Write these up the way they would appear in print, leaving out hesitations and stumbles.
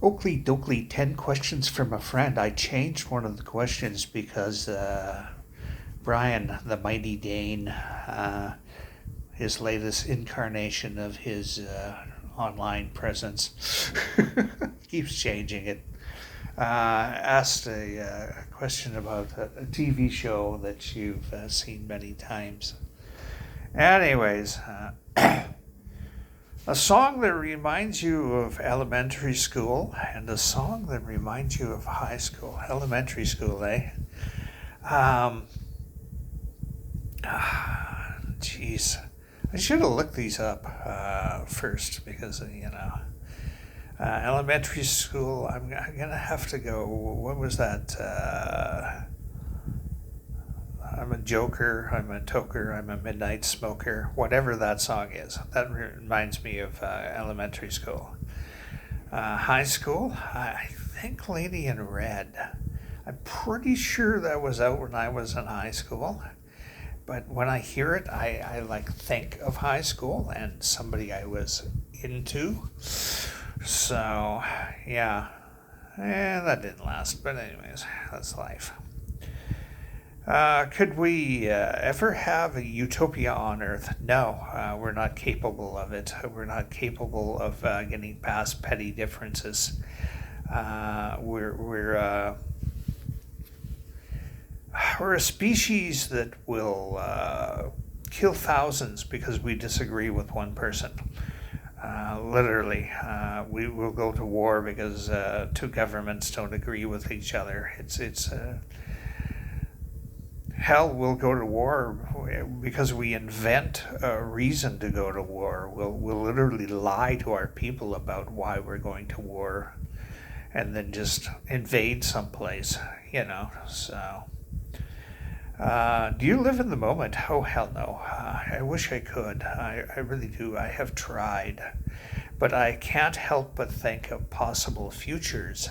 Oakley Dokley, 10 questions from a friend. I changed one of the questions because Brian, the Mighty Dane, his latest incarnation of his online presence, keeps changing it. Asked a question about a TV show that you've seen many times. Anyways, a song that reminds you of elementary school and a song that reminds you of high school. Elementary school, eh? Um, Jeez. I should have looked these up first because, elementary school, I'm going to have to go. What was that? I'm a joker, I'm a toker, I'm a midnight smoker, whatever that song is. That reminds me of elementary school. High school, I think Lady in Red. I'm pretty sure that was out when I was in high school. But when I hear it, I like think of high school and somebody I was into. So, yeah. That didn't last. But anyways, that's life. Could we ever have a utopia on Earth? No, we're not capable of it. We're not capable of getting past petty differences. We're a species that will kill thousands because we disagree with one person. Literally, we will go to war because two governments don't agree with each other. It's hell, we'll go to war because we invent a reason to go to war. We'll literally lie to our people about why we're going to war and then just invade someplace, So, do you live in the moment? Oh, hell no. I wish I could. I really do. I have tried. But I can't help but think of possible futures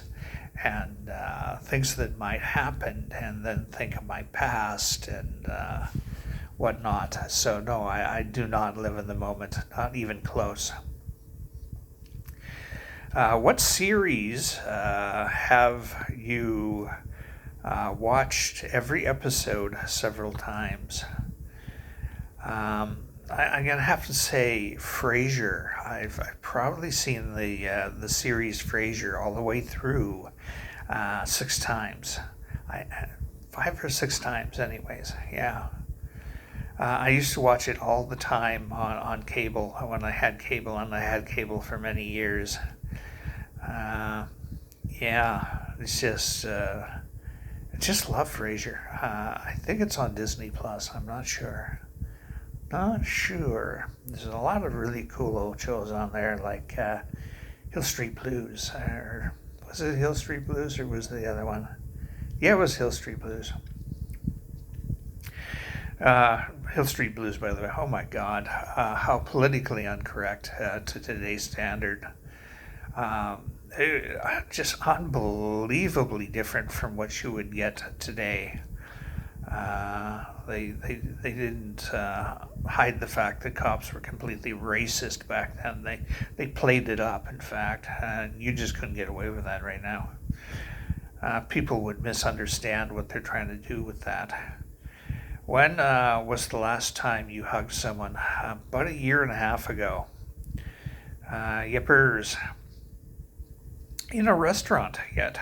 and things that might happen, and then think of my past and whatnot. So, no, I do not live in the moment, not even close. What series have you watched every episode several times? I'm gonna have to say Frasier. I've probably seen the series Frasier all the way through 6 times. 5 or 6 times, anyways. Yeah. I used to watch it all the time on cable when I had cable, and I had cable for many years. Yeah, it's just I just love Frasier. I think it's on Disney Plus. I'm not sure. Not sure. There's a lot of really cool old shows on there, like Hill Street Blues. Or was it Hill Street Blues, or was it the other one? Yeah, it was Hill Street Blues. Hill Street Blues, by the way. Oh my God, how politically incorrect to today's standard. Just unbelievably different from what you would get today. They didn't hide the fact that cops were completely racist back then. They played it up, in fact, and you just couldn't get away with that right now. People would misunderstand what they're trying to do with that. When was the last time you hugged someone? About a year and a half ago. Yippers. In a restaurant yet.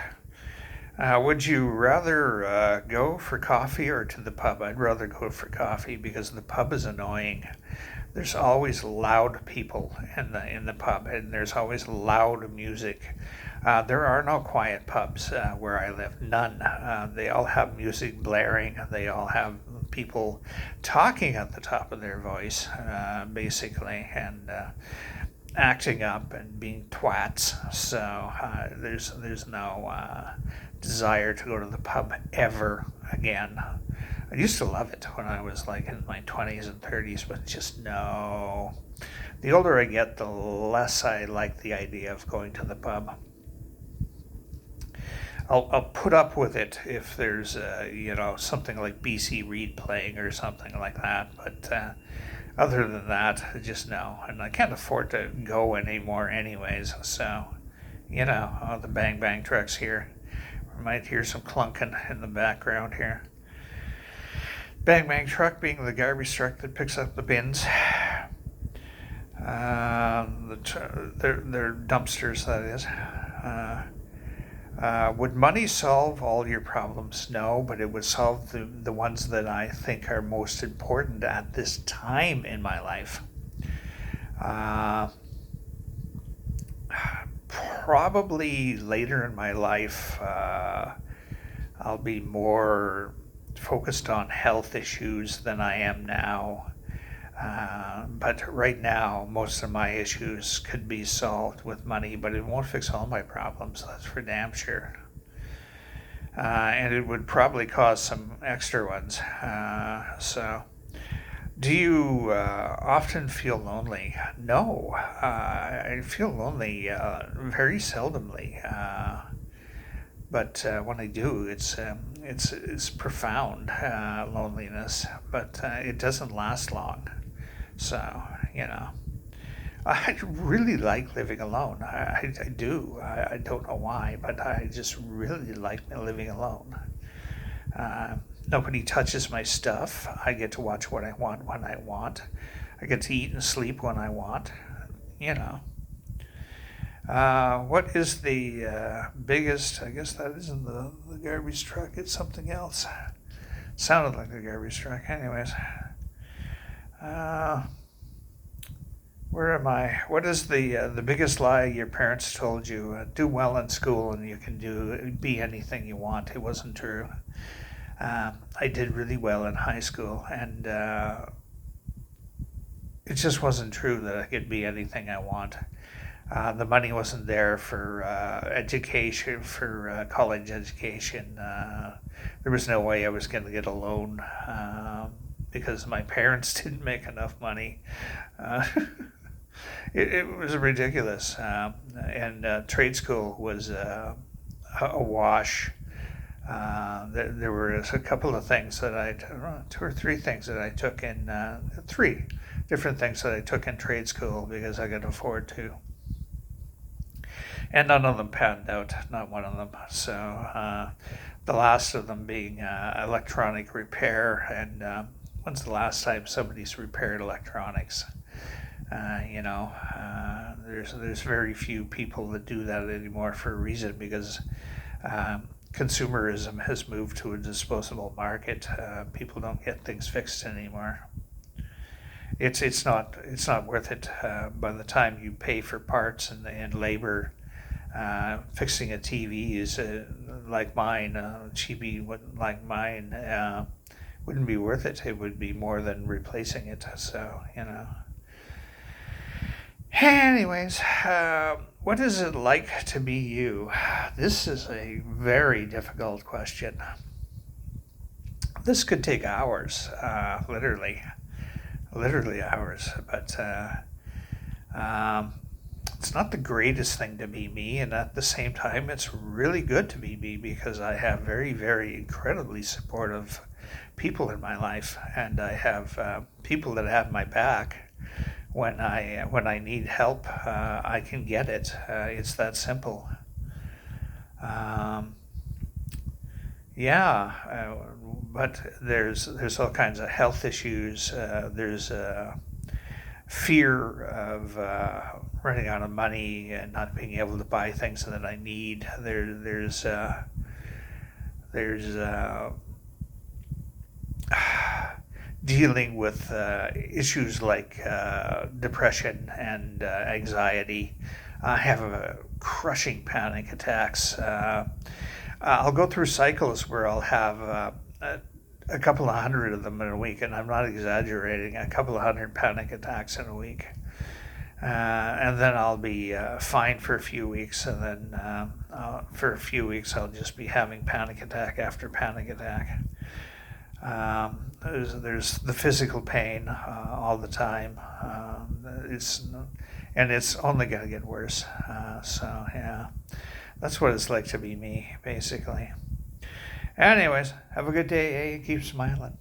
Would you rather go for coffee or to the pub? I'd rather go for coffee because the pub is annoying. There's always loud people in the pub, and there's always loud music. There are no quiet pubs where I live. None. They all have music blaring. They all have people talking at the top of their voice, basically, and acting up and being twats. So there's no desire to go to the pub ever again. I used to love it when I was like in my 20s and 30s, but just no. The older I get, the less I like the idea of going to the pub. I'll put up with it if there's something like BC Reed playing or something like that, but other than that, just no. And I can't afford to go anymore anyways, so The bang bang trucks here. We might hear some clunking in the background here. Bang bang truck being the garbage truck that picks up the bins. They're dumpsters, that is. Would money solve all your problems? No, but it would solve the ones that I think are most important at this time in my life. Probably later in my life, I'll be more focused on health issues than I am now. But right now, most of my issues could be solved with money, but it won't fix all my problems, that's for damn sure. And it would probably cause some extra ones. Do you often feel lonely? No, I feel lonely very seldomly. But when I do, it's profound loneliness, but it doesn't last long. So, I really like living alone. I do. I don't know why, but I just really like living alone. Nobody touches my stuff. I get to watch what I want when I want. I get to eat and sleep when I want. What is the biggest? I guess that isn't the garbage truck. It's something else. Sounded like the garbage truck. Anyways. Where am I? What is the biggest lie your parents told you? Do well in school and you can be anything you want. It wasn't true. I did really well in high school, and it just wasn't true that I could be anything I want. The money wasn't there for education, for college education. There was no way I was going to get a loan because my parents didn't make enough money. It was ridiculous. And trade school was a wash. There were a couple of things that two or three things that I took in, three different things that I took in trade school because I could afford to. And none of them panned out, not one of them. So the last of them being electronic repair. And when's the last time somebody's repaired electronics? There's very few people that do that anymore for a reason, because consumerism has moved to a disposable market. People don't get things fixed anymore. It's not worth it. By the time you pay for parts and labor, fixing a TV is like mine, cheapy like mine, wouldn't be worth it. It would be more than replacing it. So Anyways, what is it like to be you? This is a very difficult question. This could take hours, literally hours, but it's not the greatest thing to be me, and at the same time, it's really good to be me because I have very, very incredibly supportive people in my life, and I have people that have my back. When I need help, I can get it. It's that simple. But there's all kinds of health issues. There's fear of running out of money and not being able to buy things that I need. There's dealing with issues like depression and anxiety. I have crushing panic attacks. I'll go through cycles where I'll have a couple of hundred of them in a week, and I'm not exaggerating, a couple of hundred panic attacks in a week. And then I'll be fine for a few weeks, and then for a few weeks I'll just be having panic attack after panic attack. There's the physical pain all the time. It's only going to get worse. That's what it's like to be me, basically. Anyways, have a good day, and keep smiling.